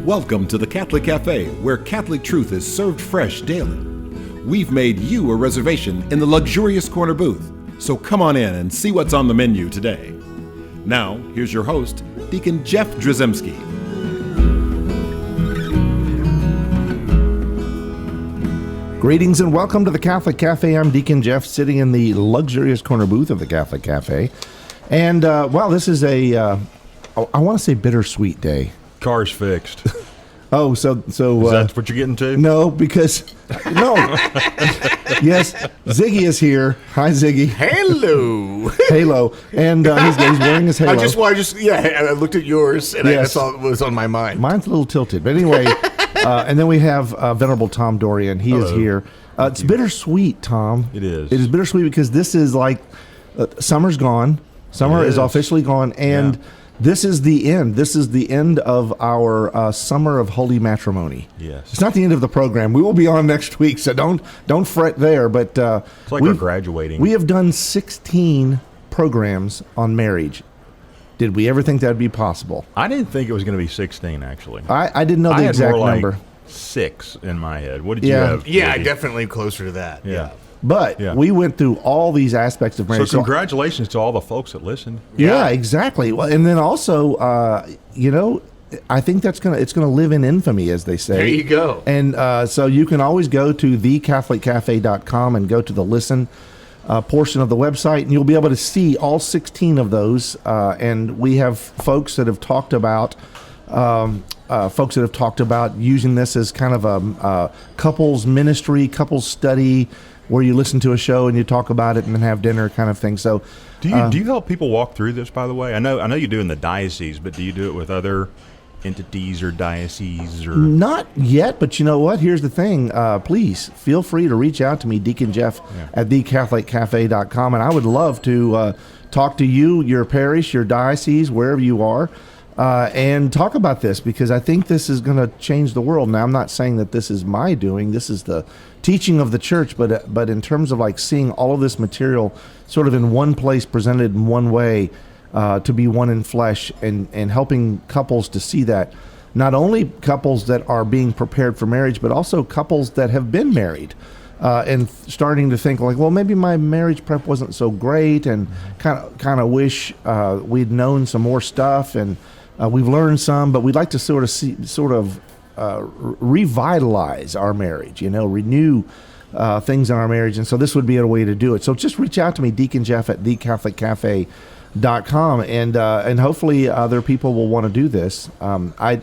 Welcome to the Catholic Cafe, where Catholic truth is served fresh daily. We've made you a reservation in the luxurious corner booth, so come on in and see what's on the menu today. Now, here's your host, Deacon Jeff Drzymski. Greetings and welcome to the Catholic Cafe. I'm Deacon Jeff, sitting in the luxurious corner booth of the Catholic Cafe. And, this is I want to say bittersweet day. Car's fixed. Oh, so is that what you're getting to? No, because yes, Ziggy is here. Hi, Ziggy. Hello. Halo, and he's wearing his halo. I looked at yours and Yes. I saw it was on my mind. Mine's a little tilted, but anyway. And then we have Venerable Tom Dorian. He is here. It's bittersweet, Tom. It is. It is bittersweet because this is like summer's gone. Summer is officially gone, and. Yeah. This is the end. This is the end of our summer of holy matrimony. Yes, it's not the end of the program. We will be on next week, so don't fret there. But it's like we're graduating. We have done 16 programs on marriage. Did we ever think that'd be possible? I didn't think it was going to be 16. Actually, I didn't know the exact number. 6 in my head. What did you have? Yeah, definitely closer to that. Yeah. But we went through all these aspects of marriage. So congratulations to all the folks that listened. Yeah, exactly. Well, and then also, I think it's gonna live in infamy, as they say. There you go. And so you can always go to thecatholiccafe.com and go to the listen portion of the website, and you'll be able to see all 16 of those. And we have folks that have talked about. Using this as kind of a couples ministry, couples study, where you listen to a show and you talk about it and then have dinner kind of thing. So, do you help people walk through this? By the way, I know you do in the diocese, but do you do it with other entities or dioceses or not yet? But you know what? Here's the thing. Please feel free to reach out to me, Deacon Jeff at thecatholiccafe.com, and I would love to talk to you, your parish, your diocese, wherever you are. And talk about this, because I think this is going to change the world. Now, I'm not saying that this is my doing. This is the teaching of the church. But in terms of like seeing all of this material sort of in one place, presented in one way, to be one in flesh, and helping couples to see that. Not only couples that are being prepared for marriage, but also couples that have been married. And starting to think like, well, maybe my marriage prep wasn't so great, and kind of wish we'd known some more stuff, and we've learned some, but we'd like to sort of revitalize our marriage, renew things in our marriage. And so this would be a way to do it. So just reach out to me, Deacon Jeff at thecatholiccafe.com, and hopefully other people will want to do this. I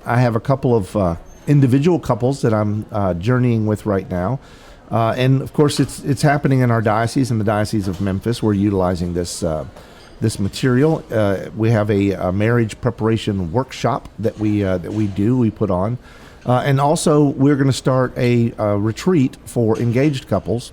have a couple of individual couples that I'm journeying with right now. And of course it's happening in our diocese, in the Diocese of Memphis. We're utilizing this material. We have a marriage preparation workshop that we put on, and also we're going to start a retreat for engaged couples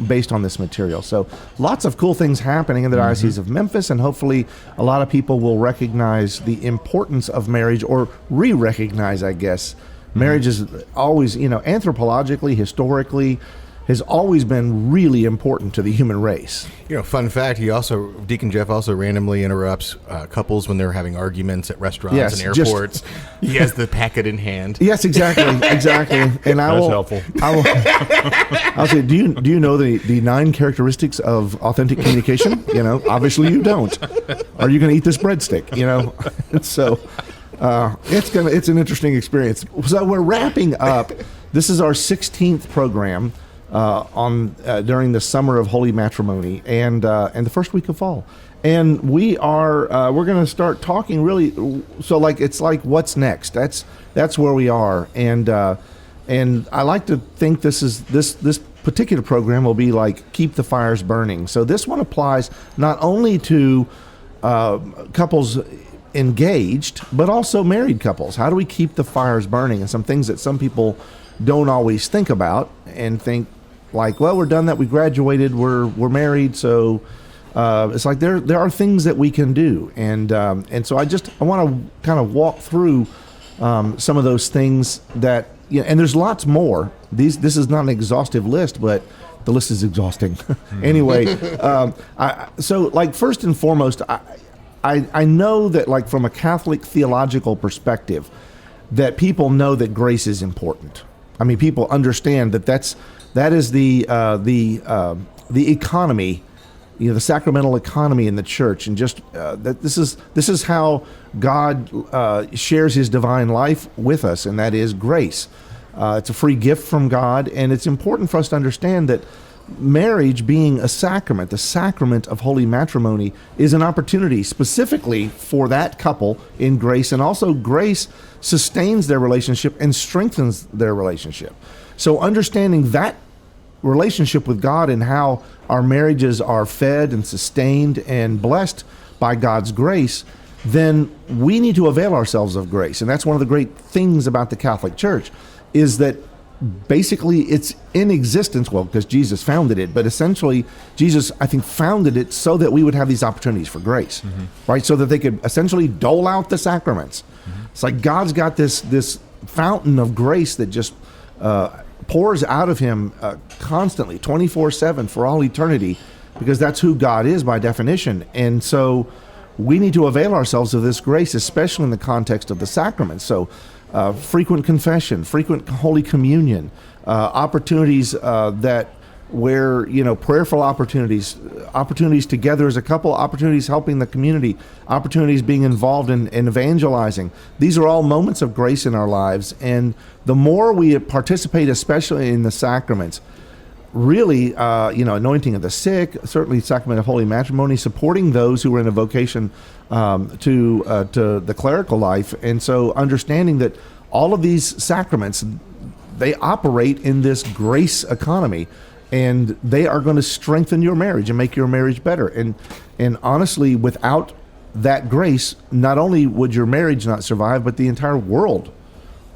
based on this material. So lots of cool things happening in the Diocese of Memphis, and hopefully a lot of people will recognize the importance of marriage, or re-recognize, I guess. Marriage is always, anthropologically, historically, has always been really important to the human race. Fun fact, Deacon Jeff also randomly interrupts couples when they're having arguments at restaurants and airports. He has the packet in hand. Yes, exactly. And that's helpful. I'll say, do you know the 9 characteristics of authentic communication? Obviously you don't. Are you going to eat this breadstick? So it's an interesting experience. So we're wrapping up. This is our 16th program during the summer of holy matrimony, and the first week of fall, and we're going to start talking really. So it's like what's next? That's where we are, and I like to think this particular program will be like keep the fires burning. So this one applies not only to couples engaged, but also married couples. How do we keep the fires burning? And some things that some people don't always think about, and think like, well, we're done that, we graduated, we're married, so it's like there are things that we can do, and so I want to kind of walk through some of those things that, and there's lots more. This is not an exhaustive list, but the list is exhausting. Anyway, so first and foremost, I know that from a Catholic theological perspective, that people know that grace is important. I mean, people understand that is the economy, the sacramental economy in the church, and just that this is how God shares His divine life with us, and that is grace. It's a free gift from God, and it's important for us to understand that marriage, being a sacrament, the sacrament of holy matrimony, is an opportunity specifically for that couple in grace, and also grace sustains their relationship and strengthens their relationship. So understanding that relationship with God and how our marriages are fed and sustained and blessed by God's grace, then we need to avail ourselves of grace. And that's one of the great things about the Catholic Church, is that basically it's in existence, well, because Jesus founded it, but essentially Jesus, I think, founded it so that we would have these opportunities for grace, right? So that they could essentially dole out the sacraments. It's like God's got this fountain of grace that just pours out of Him constantly, 24/7 for all eternity, because that's who God is by definition. And so we need to avail ourselves of this grace, especially in the context of the sacraments. So frequent confession, frequent Holy Communion, opportunities where prayerful opportunities together as a couple, opportunities helping the community, opportunities being involved in evangelizing. These are all moments of grace in our lives, and the more we participate, especially in the sacraments, really, anointing of the sick, certainly sacrament of holy matrimony, supporting those who are in a vocation to the clerical life. And so understanding that all of these sacraments, they operate in this grace economy, and they are going to strengthen your marriage and make your marriage better. And honestly, without that grace, not only would your marriage not survive, but the entire world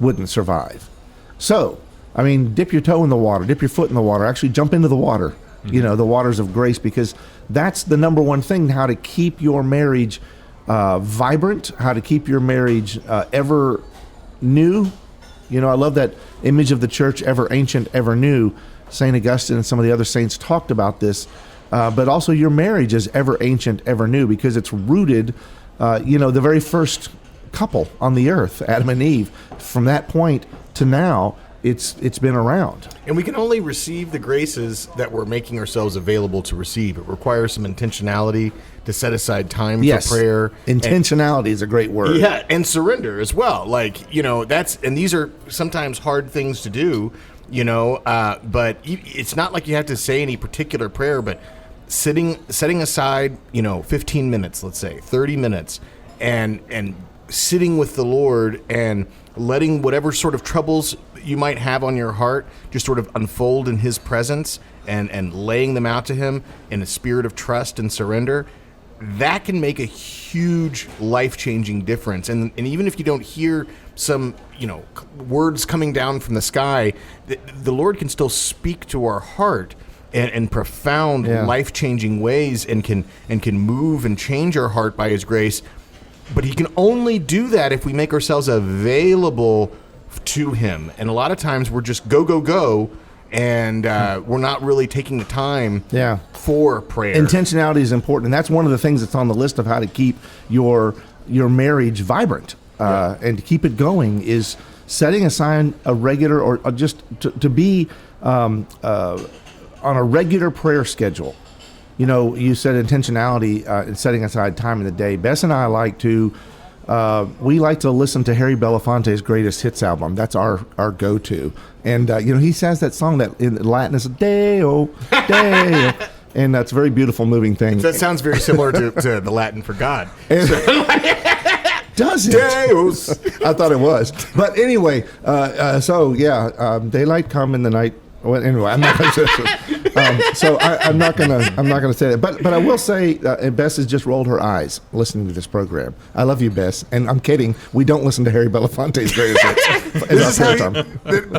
wouldn't survive. So, I mean, dip your toe in the water, dip your foot in the water, actually jump into the water, the waters of grace, because that's the number one thing, how to keep your marriage vibrant, how to keep your marriage ever new. I love that image of the church, ever ancient, ever new. St. Augustine and some of the other saints talked about this, but also your marriage is ever ancient, ever new, because it's rooted, the very first couple on the earth, Adam and Eve. From that point to now, it's been around. And we can only receive the graces that we're making ourselves available to receive. It requires some intentionality to set aside time for prayer. Intentionality is a great word. Yeah, and surrender as well. And these are sometimes hard things to do, but it's not like you have to say any particular prayer, but setting aside, 15 minutes, let's say 30 minutes, and sitting with the Lord and letting whatever sort of troubles you might have on your heart just sort of unfold in His presence, and laying them out to Him in a spirit of trust and surrender, that can make a huge life-changing difference. And even if you don't hear some, words coming down from the sky, the Lord can still speak to our heart in profound, life-changing ways, and can move and change our heart by His grace. But He can only do that if we make ourselves available to Him. And a lot of times we're just go, and we're not really taking the time for prayer. Intentionality is important, and that's one of the things that's on the list of how to keep your marriage vibrant and to keep it going, is setting aside a regular, or just to be on a regular prayer schedule. You said intentionality and setting aside time in the day. Bess and I like to listen to Harry Belafonte's Greatest Hits album. That's our go-to. And, he says that song that in Latin is Deo, Deo. And that's a very beautiful, moving thing. That sounds very similar to the Latin for God. Does it? Deus. I thought it was. But anyway, daylight come in the night. Well, anyway, I'm not going to say I'm not going to say that. But I will say, Bess has just rolled her eyes listening to this program. I love you, Bess, and I'm kidding. We don't listen to Harry Belafonte's Greatest Hits.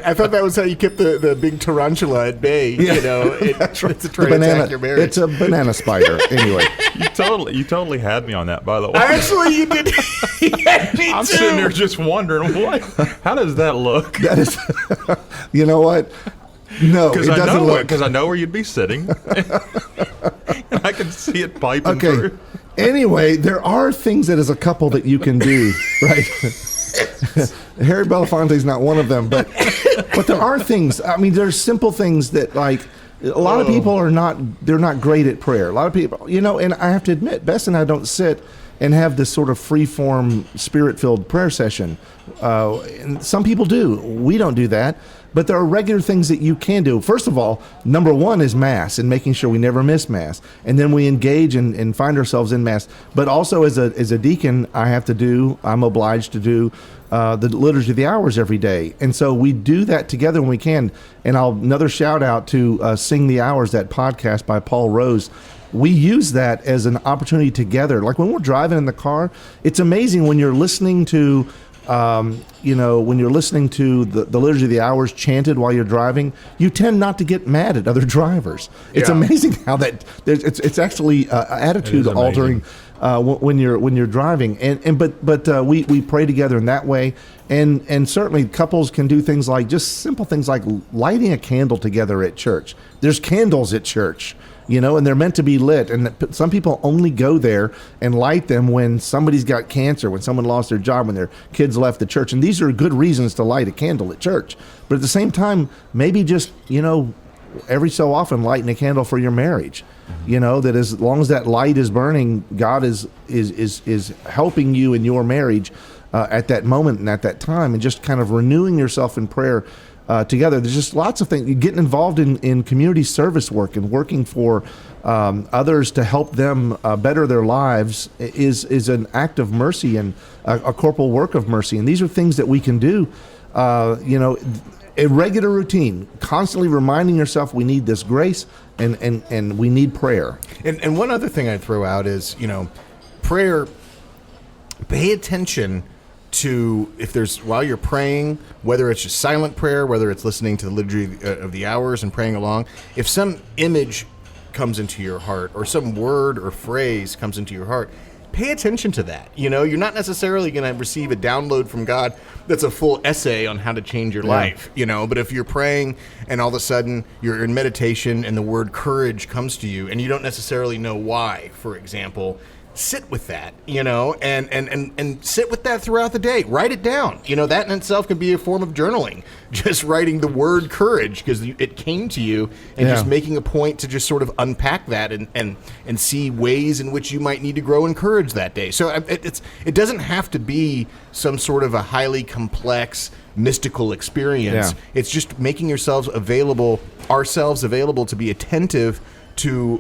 I thought that was how you kept the big tarantula at bay. It's a try to attack your marriage. It's a banana spider. Anyway, you totally had me on that. By the way, actually, you did. I'm sitting there just wondering, how does that look? That is, you know what? No, it doesn't look. Because I know where you'd be sitting. And I can see it piping through. Anyway, there are things that as a couple that you can do, right? Harry Belafonte's not one of them, but there are things. I mean, there's simple things that, like, a lot of people they're not great at prayer. A lot of people, and I have to admit, Bess and I don't sit and have this sort of free-form, spirit-filled prayer session. And some people do. We don't do that. But there are regular things that you can do. First of all, number one is Mass and making sure we never miss Mass. And then we engage and find ourselves in Mass. But also as a deacon, I'm obliged to do the Liturgy of the Hours every day. And so we do that together when we can. And another shout out to Sing the Hours, that podcast by Paul Rose. We use that as an opportunity together. Like when we're driving in the car, it's amazing when you're listening to when you're listening to the Liturgy of the Hours chanted while you're driving, you tend not to get mad at other drivers. It's amazing how it's actually attitude altering when you're driving. But we pray together in that way, and certainly couples can do things like just simple things like lighting a candle together at church. There's candles at church. And they're meant to be lit. And some people only go there and light them when somebody's got cancer, when someone lost their job, when their kids left the church. And these are good reasons to light a candle at church. But at the same time, maybe just, every so often lighting a candle for your marriage. That as long as that light is burning, God is helping you in your marriage at that moment and at that time, and just kind of renewing yourself in prayer together. There's just lots of things. Getting involved in community service work and working for others to help them better their lives is an act of mercy and a corporal work of mercy. And these are things that we can do, a regular routine, constantly reminding yourself we need this grace and we need prayer. And one other thing I'd throw out is, prayer, pay attention to while you're praying, whether it's just silent prayer, whether it's listening to the Liturgy of the Hours and praying along, if some image comes into your heart or some word or phrase comes into your heart, pay attention to that. You're not necessarily going to receive a download from God that's a full essay on how to change your life, but if you're praying and all of a sudden you're in meditation and the word courage comes to you and you don't necessarily know why, for example, sit with that, and sit with that throughout the day. Write it down. That in itself can be a form of journaling. Just writing the word courage because it came to you, and just making a point to just sort of unpack that and see ways in which you might need to grow in courage that day. So it doesn't have to be some sort of a highly complex mystical experience. It's just making ourselves available to be attentive to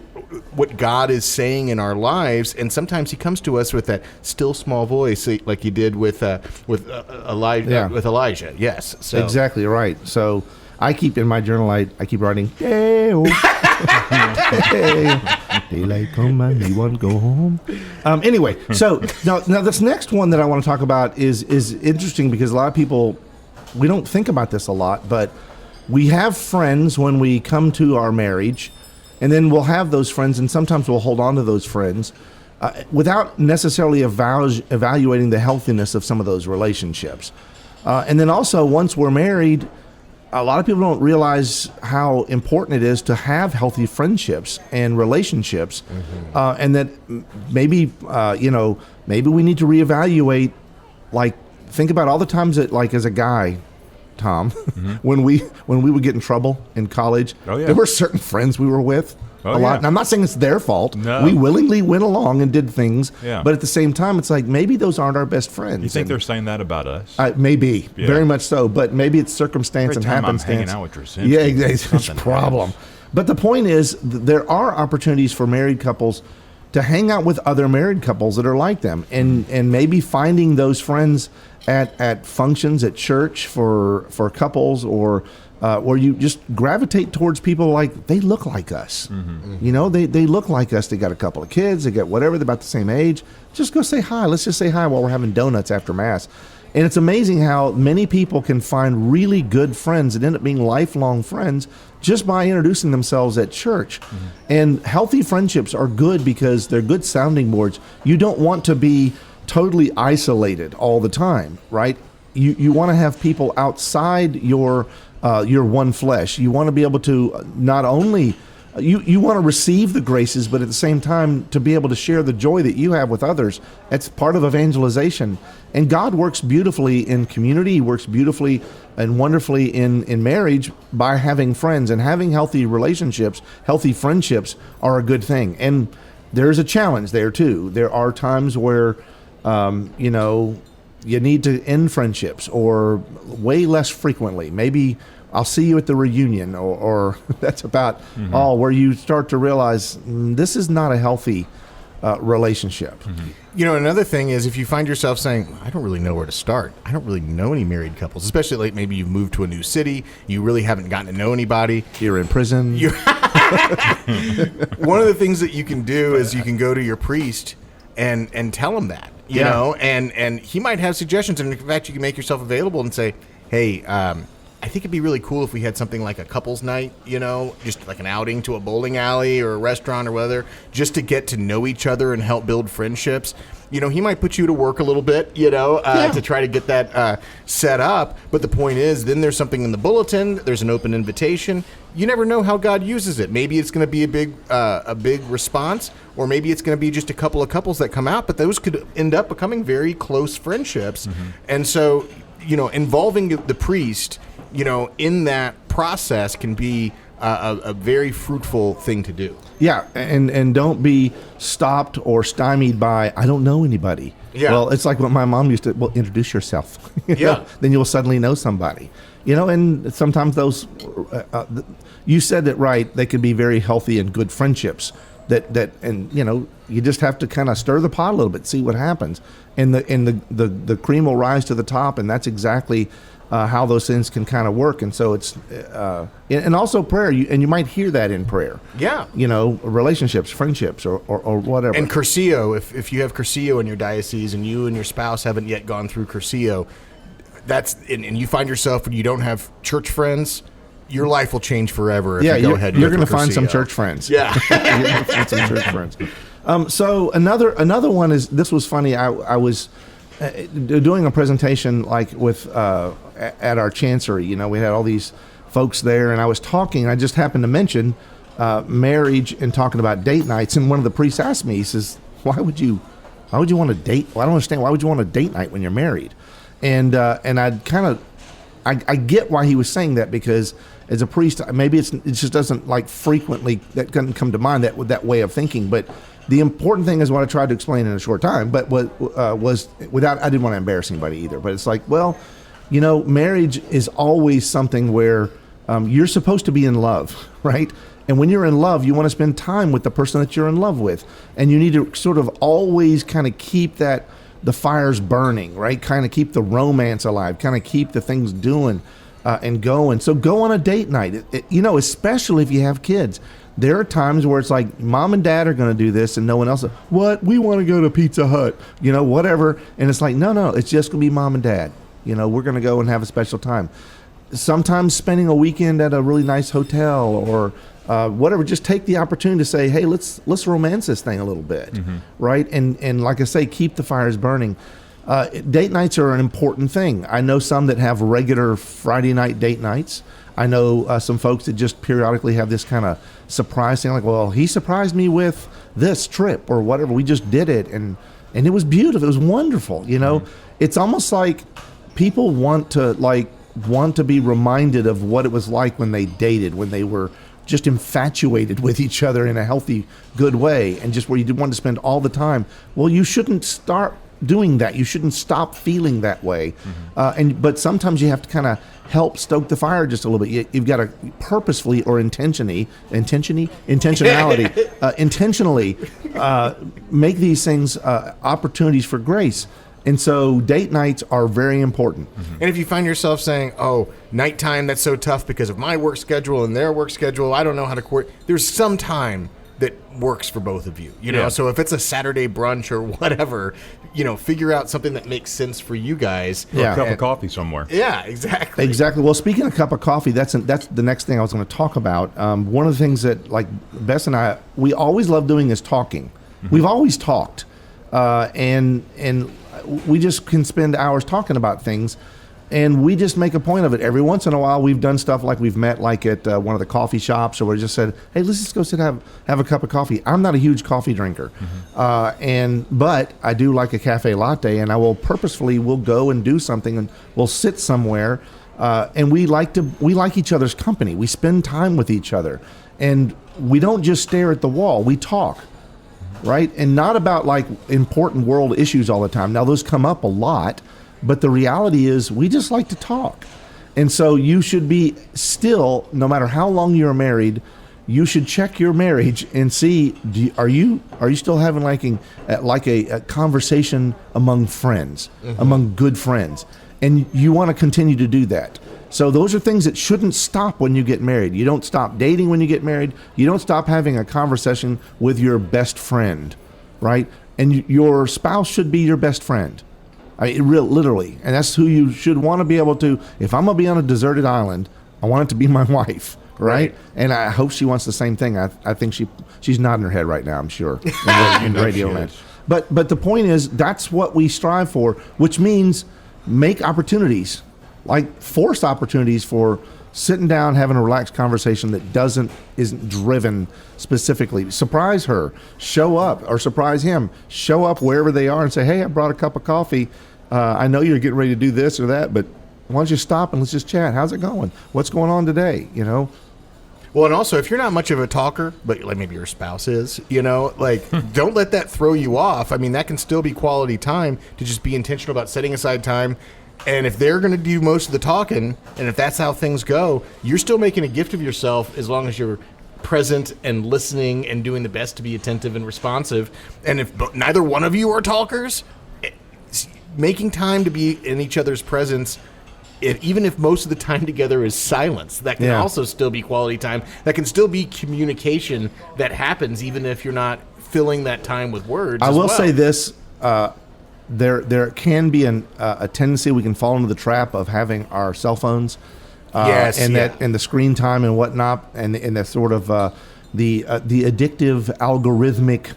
what God is saying in our lives, and sometimes He comes to us with that still small voice, like He did with Elijah. Yes, so. Exactly right. So I keep in my journal, I keep writing, daylight come and we want to go home. Anyway, so now this next one that I want to talk about is interesting because a lot of people, we don't think about this a lot, but we have friends when we come to our marriage. And then we'll have those friends, and sometimes we'll hold on to those friends without necessarily evaluating the healthiness of some of those relationships. And then also, once we're married, a lot of people don't realize how important it is to have healthy friendships and relationships, and that maybe we need to reevaluate. Like, think about all the times that, like, as a guy, Tom, when we would get in trouble in college, there were certain friends we were with a lot. And I'm not saying it's their fault. No. We willingly went along and did things, but at the same time, it's like maybe those aren't our best friends. You think they're saying that about us? Maybe, very much so. But maybe it's circumstance and happenstance. I'm hanging out with your it's a problem. But the point is, there are opportunities for married couples to hang out with other married couples that are like them, and maybe finding those friends at functions at church for couples, or where you just gravitate towards people like they look like us. They look like us. They got a couple of kids. They got whatever. They're about the same age. Just go say hi. Let's just say hi while we're having donuts after Mass. And it's amazing how many people can find really good friends that end up being lifelong friends just by introducing themselves at church. And healthy friendships are good because they're good sounding boards. You don't want to be totally isolated all the time, right? You want to have people outside your one flesh. You want to be able to not only you want to receive the graces, but at the same time to be able to share the joy that you have with others. That's part of evangelization. And God works beautifully in community. He works beautifully and wonderfully in marriage by having friends, and having healthy relationships. Healthy friendships are a good thing. And there's a challenge there too. There are times where, you need to end friendships, or way less frequently. Maybe I'll see you at the reunion, or that's about all, where you start to realize this is not a healthy relationship. Another thing is, if you find yourself saying, I don't really know where to start. I don't really know any married couples, especially like maybe you've moved to a new city. You really haven't gotten to know anybody. You're in prison. One of the things that you can do is you can go to your priest and tell him that, you know, and he might have suggestions. And in fact, you can make yourself available and say, hey, I think it'd be really cool if we had something like a couples night, just like an outing to a bowling alley or a restaurant or whatever, just to get to know each other and help build friendships. He might put you to work a little bit, to try to get that set up. But the point is, then there's something in the bulletin. There's an open invitation. You never know how God uses it. Maybe it's going to be a big response, or maybe it's going to be just a couple of couples that come out. But those could end up becoming very close friendships. And so, involving the priest, in that process can be a very fruitful thing to do. Yeah, and don't be stopped or stymied by, I don't know anybody. Yeah. Well, it's like what my mom used to, introduce yourself. Then you'll suddenly know somebody. And sometimes those, you said it right, they could be very healthy and good friendships. You just have to kind of stir the pot a little bit, see what happens. And the cream will rise to the top, and that's exactly how those things can kind of work. And so it's, and also prayer, and you might hear that in prayer. Yeah. Relationships, friendships, or whatever. And Cursillo, if you have Cursillo in your diocese and you and your spouse haven't yet gone through Cursillo, and you find yourself when you don't have church friends, your life will change forever if you go ahead and you're going to go through find some Cursillo. church friends. Yeah. You're going to find some church friends. So another one is, this was funny. I was doing a presentation with at our chancery. We had all these folks there, and I was talking. I just happened to mention marriage and talking about date nights, and one of the priests asked me, he says, why would you want to date? Well, I don't understand. Why would you want a date night when you're married? And I'd kind of, I get why he was saying that, because as a priest, maybe it just doesn't frequently, that doesn't come to mind, that way of thinking. But the important thing is what I tried to explain in a short time, but was without, I didn't want to embarrass anybody either. But it's marriage is always something where you're supposed to be in love, right? And when you're in love, you want to spend time with the person that you're in love with. And you need to sort of always kind of keep the fires burning, right? Kind of keep the romance alive, kind of keep the things doing and going. So go on a date night, especially if you have kids. There are times where it's like mom and dad are going to do this and no one else. What? We want to go to Pizza Hut, whatever. And it's like, no, it's just going to be mom and dad. We're going to go and have a special time. Sometimes spending a weekend at a really nice hotel or whatever. Just take the opportunity to say, hey, let's romance this thing a little bit, right? And like I say, keep the fires burning. Date nights are an important thing. I know some that have regular Friday night date nights. I know some folks that just periodically have this kind of surprise thing, like, well, he surprised me with this trip or whatever. We just did it, and it was beautiful. It was wonderful. It's almost like people want to be reminded of what it was like when they dated, when they were just infatuated with each other in a healthy, good way, and just where you want to spend all the time. Well, you shouldn't start doing that. You shouldn't stop feeling that way. But sometimes you have to kind of help stoke the fire just a little bit. You've got to purposefully or intentionally make these things opportunities for grace. And so date nights are very important. And if you find yourself saying, oh, nighttime, that's so tough because of my work schedule and their work schedule, I don't know how to coordinate. There's some time that works for both of you, So if it's a Saturday brunch or whatever, figure out something that makes sense for you guys. Or a cup of coffee somewhere. Yeah, exactly. Exactly. Well, speaking of cup of coffee, that's the next thing I was going to talk about. One of the things that, Bess and I, we always love doing is talking. We've always talked, and we just can spend hours talking about things. And we just make a point of it. Every once in a while, we've done stuff like we've met like at one of the coffee shops, or we just said, hey, let's just go sit have a cup of coffee. I'm not a huge coffee drinker, but I do like a cafe latte, and I will we'll go and do something, and we'll sit somewhere, and we like each other's company. We spend time with each other, and we don't just stare at the wall. We talk, right? And not about like important world issues all the time. Now, those come up a lot. But the reality is we just like to talk. And so you should be still, no matter how long you're married, you should check your marriage and see, are you still having like a conversation among friends, among good friends? And you want to continue to do that. So those are things that shouldn't stop when you get married. You don't stop dating when you get married. You don't stop having a conversation with your best friend, right? And your spouse should be your best friend. Literally, and that's who you should want to be able to. If I'm gonna be on a deserted island, I want it to be my wife, right? And I hope she wants the same thing. I think she's nodding her head right now. I'm sure in radio land. But the point is, that's what we strive for, which means make opportunities, like force opportunities for sitting down, having a relaxed conversation that isn't driven specifically. Surprise her, show up, or surprise him, show up wherever they are and say, hey, I brought a cup of coffee. I know you're getting ready to do this or that, but why don't you stop and let's just chat? How's it going? What's going on today? Well, and also, if you're not much of a talker, but like maybe your spouse is, like don't let that throw you off. I mean, that can still be quality time to just be intentional about setting aside time. And if they're going to do most of the talking, and if that's how things go, you're still making a gift of yourself as long as you're present and listening and doing the best to be attentive and responsive. And if neither one of you are talkers, making time to be in each other's presence, even if most of the time together is silence, that can also still be quality time. That can still be communication that happens even if you're not filling that time with words. I will say this. There can be a tendency we can fall into the trap of having our cell phones, and the screen time and whatnot, and the sort of the addictive algorithmic,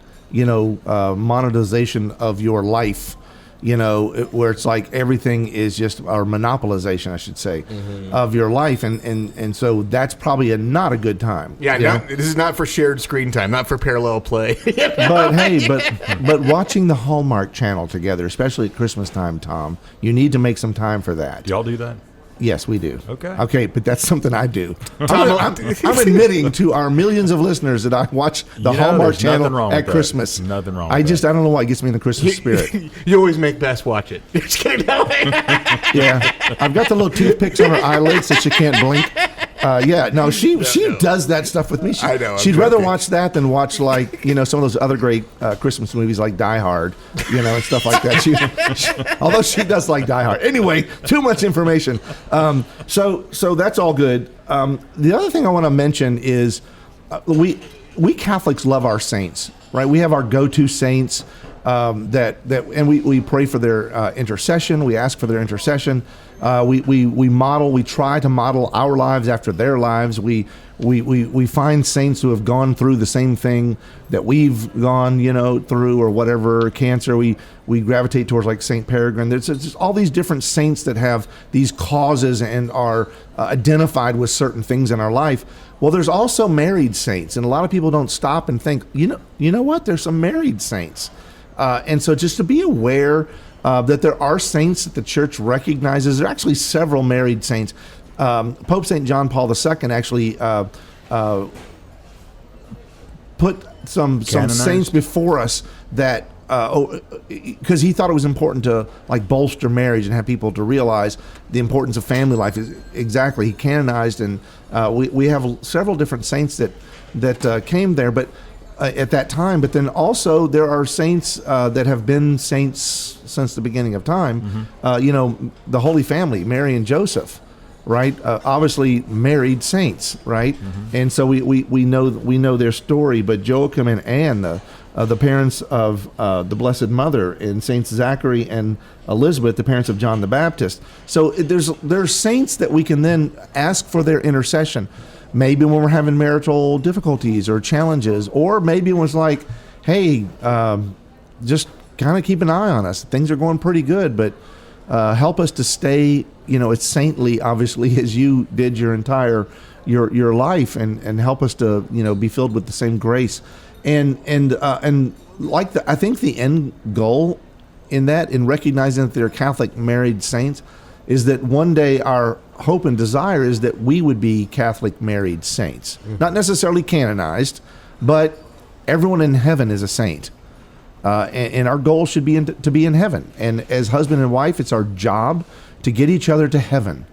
monetization of your life, where it's like everything is just, or monopolization, I should say, of your life, and so that's probably not a good time. Yeah, this is not for shared screen time, not for parallel play. But hey, but watching the Hallmark Channel together, especially at Christmas time, Tom, you need to make some time for that. Y'all do that? Yes, we do. Okay, but that's something I do. I'm admitting to our millions of listeners that I watch the Hallmark Channel at Christmas. Nothing wrong. I don't know why it gets me in the Christmas spirit. You always make Bess watch it. Yeah, I've got the little toothpicks on her eyelids so she can't blink. She does that stuff with me. I know. She'd rather watch that than watch some of those other great Christmas movies like Die Hard, and stuff like that. Although she does like Die Hard. Anyway, too much information. So that's all good. The other thing I want to mention is we Catholics love our saints, right? We have our go-to saints and we pray for their intercession. We ask for their intercession. We try to model our lives after their lives. We find saints who have gone through the same thing that we've gone, through, or whatever, cancer. We gravitate towards like Saint Peregrine. There's just all these different saints that have these causes and are identified with certain things in our life. Well, there's also married saints, and a lot of people don't stop and think, you know what? There's some married saints, and so just to be aware that there are saints that the church recognizes. There are actually several married saints. Pope St. John Paul II actually put some saints before us that because he thought it was important to like bolster marriage and have people to realize the importance of family life. Exactly, he canonized, and we have several different saints that came there, but at that time. But then also there are saints that have been saints since the beginning of time. The Holy Family, Mary and Joseph, right? Obviously married saints, right? And so we know their story. But Joachim and Anne, the parents of the Blessed Mother, and Saints Zachary and Elizabeth, the parents of John the Baptist. So there's saints that we can then ask for their intercession. Maybe when we're having marital difficulties or challenges, or maybe when it's like, hey, just kind of keep an eye on us. Things are going pretty good, but Help us to stay, as saintly, obviously, as you did your entire your life, and help us to, be filled with the same grace, and like I think the end goal in recognizing that they're Catholic married saints is that one day our hope and desire is that we would be Catholic married saints, not necessarily canonized, but everyone in heaven is a saint. And our goal should be to be in heaven. And as husband and wife, it's our job to get each other to heaven,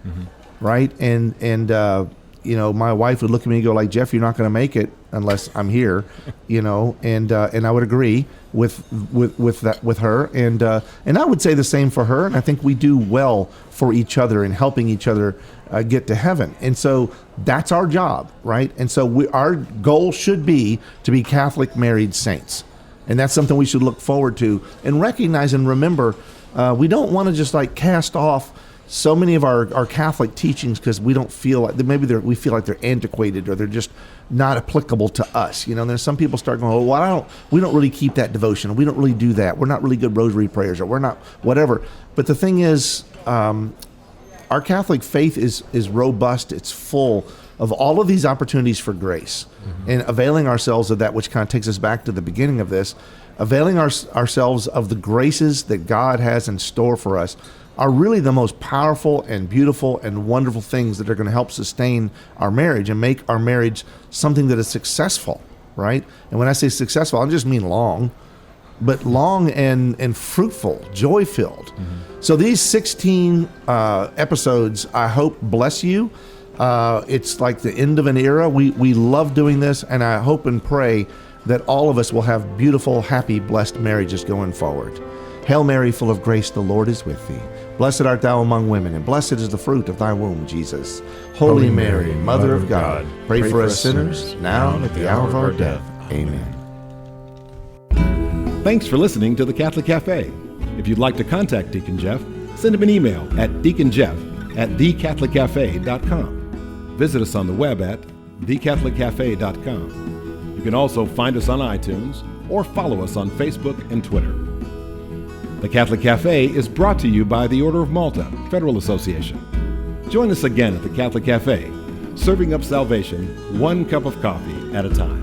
right? And my wife would look at me and go like, Jeff, you're not going to make it unless I'm here, and I would agree with her, and I would say the same for her. And I think we do well for each other in helping each other get to heaven. And so that's our job, right? And so our goal should be to be Catholic married saints. And that's something we should look forward to and recognize and remember. We don't want to just like cast off so many of our Catholic teachings because we don't feel like we feel like they're antiquated or they're just not applicable to us. And there's some people start going, we don't really keep that devotion. We don't really do that. We're not really good rosary prayers, or we're not whatever. But the thing is, our Catholic faith is robust. It's full of all of these opportunities for grace, and availing ourselves of that, which kind of takes us back to the beginning of this, availing ourselves of the graces that God has in store for us are really the most powerful and beautiful and wonderful things that are going to help sustain our marriage and make our marriage something that is successful, right? And when I say successful, I don't just mean long, but long and fruitful, joy-filled. So these 16 episodes, I hope, bless you. It's like the end of an era. We love doing this, and I hope and pray that all of us will have beautiful, happy, blessed marriages going forward. Hail Mary, full of grace, the Lord is with thee. Blessed art thou among women, and blessed is the fruit of thy womb, Jesus. Holy Mary, Mother of God, pray for us sinners, now and at the hour of our death. Amen. Thanks for listening to the Catholic Cafe. If you'd like to contact Deacon Jeff, send him an email at deaconjeff@thecatholiccafe.com. Visit us on the web at thecatholiccafe.com. You can also find us on iTunes or follow us on Facebook and Twitter. The Catholic Cafe is brought to you by the Order of Malta Federal Association. Join us again at the Catholic Cafe, serving up salvation one cup of coffee at a time.